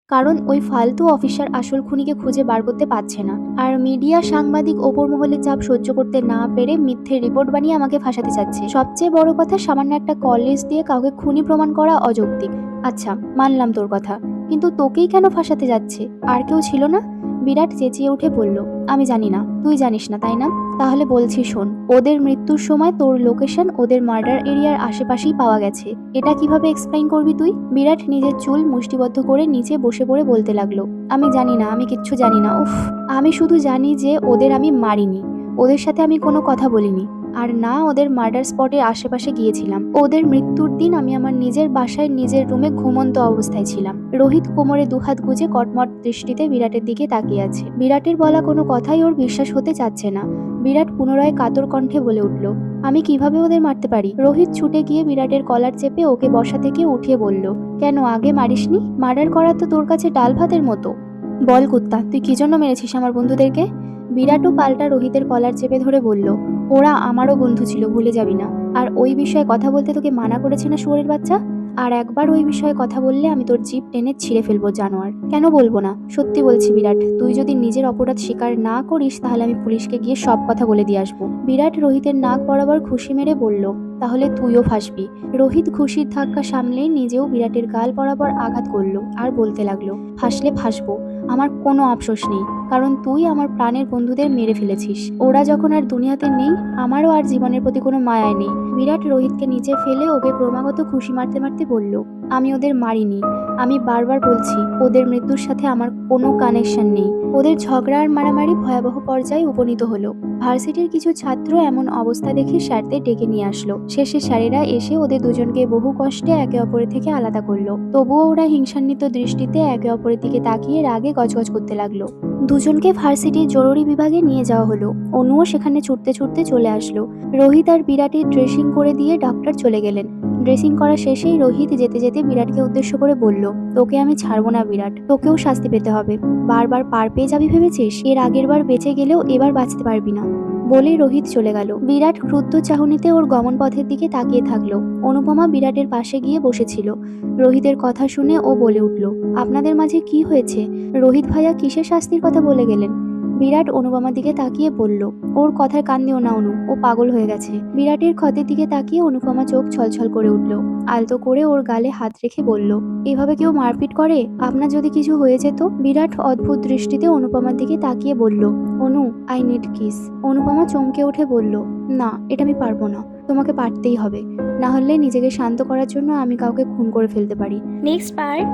কারণ ওই ফালতু অফিসার আসল খুনিকে খুঁজে বার করতে পারছে না, আর মিডিয়া সাংবাদিক ওপর মহলের চাপ সহ্য করতে না পেরে মিথ্যে রিপোর্ট বানিয়ে আমাকে ফাঁসাতে চাচ্ছে। সবচেয়ে বড় কথা, সামান্য একটা কলেজ দিয়ে কাউকে খুনি প্রমাণ করা অযৌক্তিক। আচ্ছা, মানলাম তোর কথা, কিন্তু তোকেই কেন ফাঁসাতে যাচ্ছে? আর কেউ ছিল না? বিরাট চেঁচিয়ে উঠে বলল, আমি জানি না। তুই জানিস না, তাই না? তাহলে বলছি শোন, ওদের মৃত্যুর সময় তোর লোকেশন ওদের মার্ডার এরিয়ার আশেপাশেই পাওয়া গেছে। এটা কিভাবে এক্সপ্লেইন করবি তুই? বিরাট নিজের চুল মুষ্টিবদ্ধ করে নিচে বসে পড়ে বলতে লাগলো, আমি জানি না, আমি কিচ্ছু জানি না। উফ, আমি শুধু জানি যে ওদের আমি মারিনি, ওদের সাথে আমি কোনো কথা বলিনি, আর না ওদের মার্ডার স্পটের আশেপাশে গিয়েছিলাম। ওদের মৃত্যুর দিন আমি আমার নিজের বাসায় নিজের রুমে ঘুমন্ত অবস্থায় ছিলাম। রোহিত কোমরে দুহাত গুজে কটমট দৃষ্টিতে বিরাটের দিকে তাকিয়ে আছে। বিরাটের বলা কোনো কথাই ওর বিশ্বাস হতে চাচ্ছে না। বিরাট পুনরায় কাতর কণ্ঠে বলে উঠল, আমি কিভাবে ওদের মারতে পারি? রোহিত ছুটে গিয়ে বিরাটের কলার চেপে ওকে বসা থেকে উঠিয়ে বলল, কেন আগে মারিসনি? মার্ডার করা তো তোর কাছে ডাল ভাতের মতো। বল কুত্তা, তুই কি জন্য মেরেছিস আমার বন্ধুদেরকে? বিরাটও পাল্টা রোহিতের কলার চেপে ধরে বলল, ওরা আমারও বন্ধু ছিল, ভুলে যাবি না। আর ওই বিষয়ে কথা বলতে তোকে মানা করেছে না শুয়োরের বাচ্চা? আর একবার ওই বিষয়ে কথা বললে আমি তোর জিভ টেনে ছিঁড়ে ফেলবো, জানোয়ার। কেন বলবো না? সত্যি বলছি বিরাট, তুই যদি নিজের অপরাধ স্বীকার না করিস তাহলে আমি পুলিশকে গিয়ে সব কথা বলে দিয়ে আসবো। বিরাট রোহিতের নাক বরাবর খুশি মেরে বলল, তাহলে তুইও ফাঁসবি। রোহিত খুশির ধাক্কা সামলেই নিজেও বিরাটের গাল বরাবর আঘাত করলো আর বলতে লাগলো, ফাঁসলে ফাঁসবো, আমার কোনো আফসোস নেই, কারণ তুই আমার প্রাণের বন্ধুদের মেরে ফেলেছিস। ওরা যখন আর দুনিয়াতে নেই, আমারও আর জীবনের প্রতি কোনো মায়াই নেই। বিরাট রোহিতকে নিচে ফেলে ওকে ক্রমাগত খুশি মারতে মারতে বলল, আমি ওদের মারিনি। আমি বারবার বলছি, ওদের মৃত্যুর সাথে আমার কোনো কানেকশন নেই। ওদের ঝগড়া আর মারামারি ভয়াবহ পর্যায়ে উপনীত হলো। ভার্সিটির কিছু ছাত্র এমন অবস্থা দেখে স্যারদের ডেকে নিয়ে আসলো। শেষে স্যারেরা এসে ওদের দুজনকে বহু কষ্টে একে অপরের থেকে আলাদা করলো। তবুও ওরা হিংসান্বিত দৃষ্টিতে একে অপরের দিকে তাকিয়ে রাগে গজগজ করতে লাগলো। দুজনকে ভার্সিটির জরুরি বিভাগে নিয়ে যাওয়া হলো। অনুও সেখানে ছুটতে ছুটতে চলে আসলো। রোহিত আর বিরাটের ড্রেসিং করে দিয়ে ডাক্তার চলে গেলেন। ড্রেসিং করা শেষেই রোহিত যেতে যেতে বিরাটকে উদ্দেশ্য করে বলল, তোকে আমি ছাড়বো না বিরাট, তোকেও শাস্তি পেতে হবে। বারবার পার পেয়ে যাবি ভেবেছিস? এর আগের বার বেঁচে গেলেও এবার বাঁচতে পারবি না। বলেই রোহিত চলে গেল। বিরাট ক্রুদ্ধ চাহনিতে ওর গমন পথের দিকে তাকিয়ে থাকলো। অনুপমা বিরাটের পাশে গিয়ে বসেছিল। রোহিতের কথা শুনে ও বলে উঠল, আপনাদের মাঝে কি হয়েছে? রোহিত ভাইয়া কিসের শাস্তির কথা বলে গেলেন? বিরাট অনুপমার দিকে তাকিয়ে বলল, ওর কথায় কান দিও না অনু, ও পাগল হয়ে গেছে। বিরাটের ক্ষতের দিকে তাকিয়ে অনুপমা চোখ ছলছল করে উঠল। আলতো করে ওর গালে হাত রেখে বলল, এভাবে কেউ মারপিট করে? আপনার যদি কিছু হয়ে যেত? বিরাট অদ্ভুত দৃষ্টিতে অনুপমার দিকে তাকিয়ে বলল, অনু, আই নিড কিস। অনুপমা চমকে উঠে বলল, না, এটা আমি পারবো না, তোমাকে পারতেই হবে, না হলে নিজেকে শান্ত করার জন্য আমি কাউকে খুন করে ফেলতে পারি। Next part.